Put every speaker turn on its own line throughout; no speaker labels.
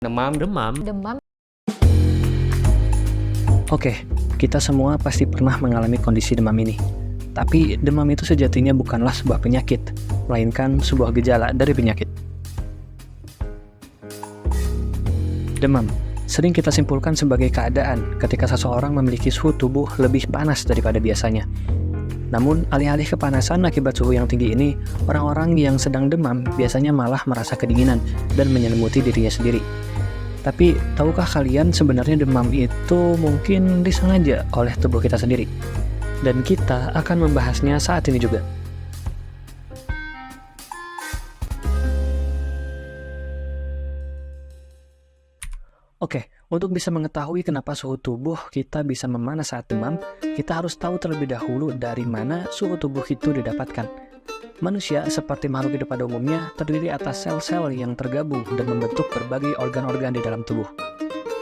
Demam.
Demam.
Oke, kita semua pasti pernah mengalami kondisi demam ini. Tapi demam itu sejatinya bukanlah sebuah penyakit, melainkan sebuah gejala dari penyakit. Demam sering kita simpulkan sebagai keadaan ketika seseorang memiliki suhu tubuh lebih panas daripada biasanya. Namun, alih-alih kepanasan akibat suhu yang tinggi ini, orang-orang yang sedang demam biasanya malah merasa kedinginan dan menyelimuti dirinya sendiri. Tapi, tahukah kalian sebenarnya demam itu mungkin disengaja oleh tubuh kita sendiri? Dan kita akan membahasnya saat ini juga. Oke, untuk bisa mengetahui kenapa suhu tubuh kita bisa memanas saat demam, kita harus tahu terlebih dahulu dari mana suhu tubuh itu didapatkan. Manusia, seperti makhluk hidup pada umumnya, terdiri atas sel-sel yang tergabung dan membentuk berbagai organ-organ di dalam tubuh.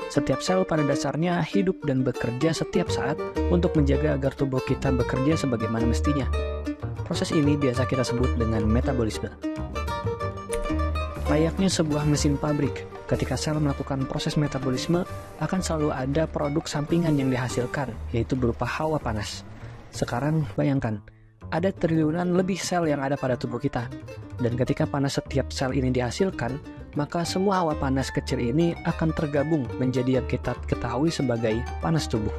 Setiap sel pada dasarnya hidup dan bekerja setiap saat untuk menjaga agar tubuh kita bekerja sebagaimana mestinya. Proses ini biasa kita sebut dengan metabolisme. Layaknya sebuah mesin pabrik, ketika sel melakukan proses metabolisme, akan selalu ada produk sampingan yang dihasilkan, yaitu berupa hawa panas. Sekarang bayangkan, ada triliunan lebih sel yang ada pada tubuh kita. Dan ketika panas setiap sel ini dihasilkan, maka semua hawa panas kecil ini akan tergabung menjadi yang kita ketahui sebagai panas tubuh.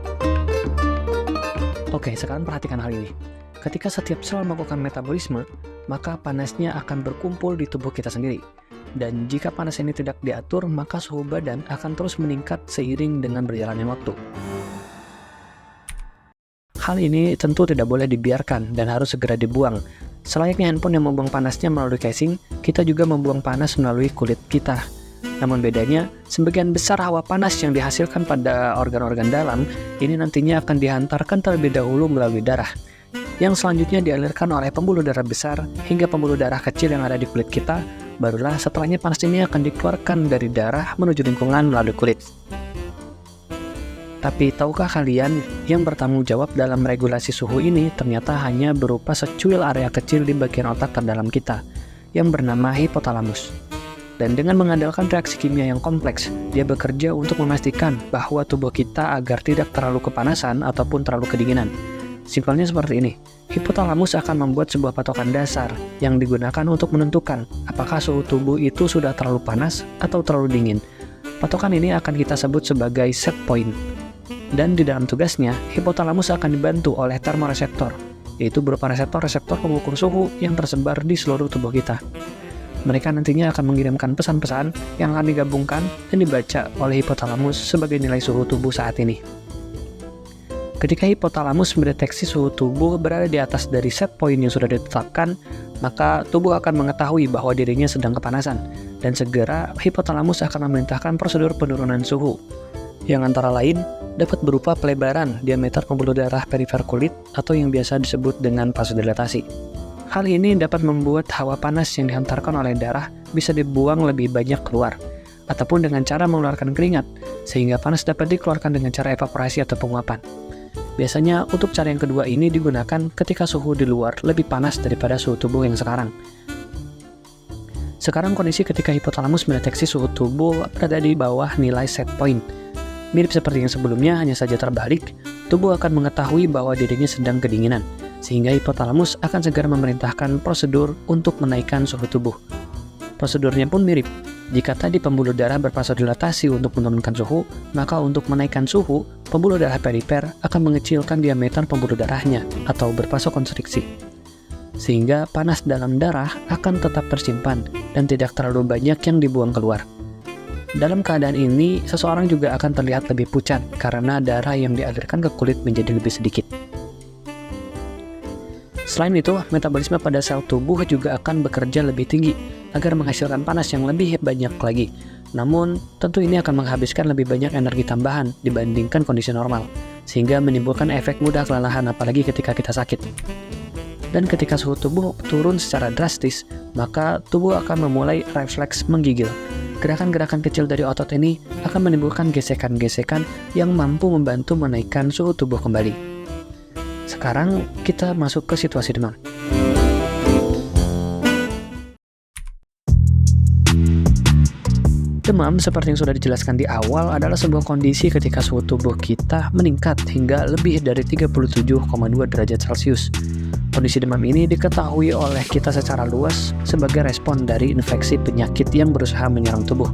Oke, sekarang perhatikan hal ini. Ketika setiap sel melakukan metabolisme, maka panasnya akan berkumpul di tubuh kita sendiri. Dan jika panas ini tidak diatur, maka suhu badan akan terus meningkat seiring dengan berjalannya waktu. Hal ini tentu tidak boleh dibiarkan dan harus segera dibuang. Selayaknya handphone yang membuang panasnya melalui casing, kita juga membuang panas melalui kulit kita. Namun bedanya, sebagian besar hawa panas yang dihasilkan pada organ-organ dalam, ini nantinya akan dihantarkan terlebih dahulu melalui darah, yang selanjutnya dialirkan oleh pembuluh darah besar hingga pembuluh darah kecil yang ada di kulit kita. Barulah setelahnya panas ini akan dikeluarkan dari darah menuju lingkungan melalui kulit. Tapi tahukah kalian yang bertanggung jawab dalam regulasi suhu ini ternyata hanya berupa secuil area kecil di bagian otak terdalam kita yang bernama hipotalamus. Dan dengan mengandalkan reaksi kimia yang kompleks, dia bekerja untuk memastikan bahwa tubuh kita agar tidak terlalu kepanasan ataupun terlalu kedinginan. Simpelnya seperti ini, hipotalamus akan membuat sebuah patokan dasar yang digunakan untuk menentukan apakah suhu tubuh itu sudah terlalu panas atau terlalu dingin. Patokan ini akan kita sebut sebagai set point. Dan di dalam tugasnya, hipotalamus akan dibantu oleh termoreseptor, yaitu berupa reseptor-reseptor pengukur suhu yang tersebar di seluruh tubuh kita. Mereka nantinya akan mengirimkan pesan-pesan yang akan digabungkan dan dibaca oleh hipotalamus sebagai nilai suhu tubuh saat ini. Ketika hipotalamus mendeteksi suhu tubuh berada di atas dari set point yang sudah ditetapkan, maka tubuh akan mengetahui bahwa dirinya sedang kepanasan, dan segera hipotalamus akan memerintahkan prosedur penurunan suhu, yang antara lain dapat berupa pelebaran diameter pembuluh darah perifer kulit atau yang biasa disebut dengan vasodilatasi. Hal ini dapat membuat hawa panas yang dihantarkan oleh darah bisa dibuang lebih banyak keluar, ataupun dengan cara mengeluarkan keringat, sehingga panas dapat dikeluarkan dengan cara evaporasi atau penguapan. Biasanya untuk cara yang kedua ini digunakan ketika suhu di luar lebih panas daripada suhu tubuh yang sekarang. Sekarang kondisi ketika hipotalamus mendeteksi suhu tubuh berada di bawah nilai set point. Mirip seperti yang sebelumnya, hanya saja terbalik, tubuh akan mengetahui bahwa dirinya sedang kedinginan, sehingga hipotalamus akan segera memerintahkan prosedur untuk menaikkan suhu tubuh. Prosedurnya pun mirip. Jika tadi pembuluh darah bervasodilatasi untuk menurunkan suhu, maka untuk menaikkan suhu, pembuluh darah perifer akan mengecilkan diameter pembuluh darahnya atau bervasokonstriksi. Sehingga panas dalam darah akan tetap tersimpan dan tidak terlalu banyak yang dibuang keluar. Dalam keadaan ini, seseorang juga akan terlihat lebih pucat karena darah yang dialirkan ke kulit menjadi lebih sedikit. Selain itu, metabolisme pada sel tubuh juga akan bekerja lebih tinggi agar menghasilkan panas yang lebih banyak lagi. Namun, tentu ini akan menghabiskan lebih banyak energi tambahan dibandingkan kondisi normal, sehingga menimbulkan efek mudah kelelahan apalagi ketika kita sakit. Dan ketika suhu tubuh turun secara drastis, maka tubuh akan memulai refleks menggigil. Gerakan-gerakan kecil dari otot ini akan menimbulkan gesekan-gesekan yang mampu membantu menaikkan suhu tubuh kembali. Sekarang kita masuk ke situasi demam. Demam, seperti yang sudah dijelaskan di awal, adalah sebuah kondisi ketika suhu tubuh kita meningkat hingga lebih dari 37,2 derajat Celcius. Kondisi demam ini diketahui oleh kita secara luas sebagai respon dari infeksi penyakit yang berusaha menyerang tubuh.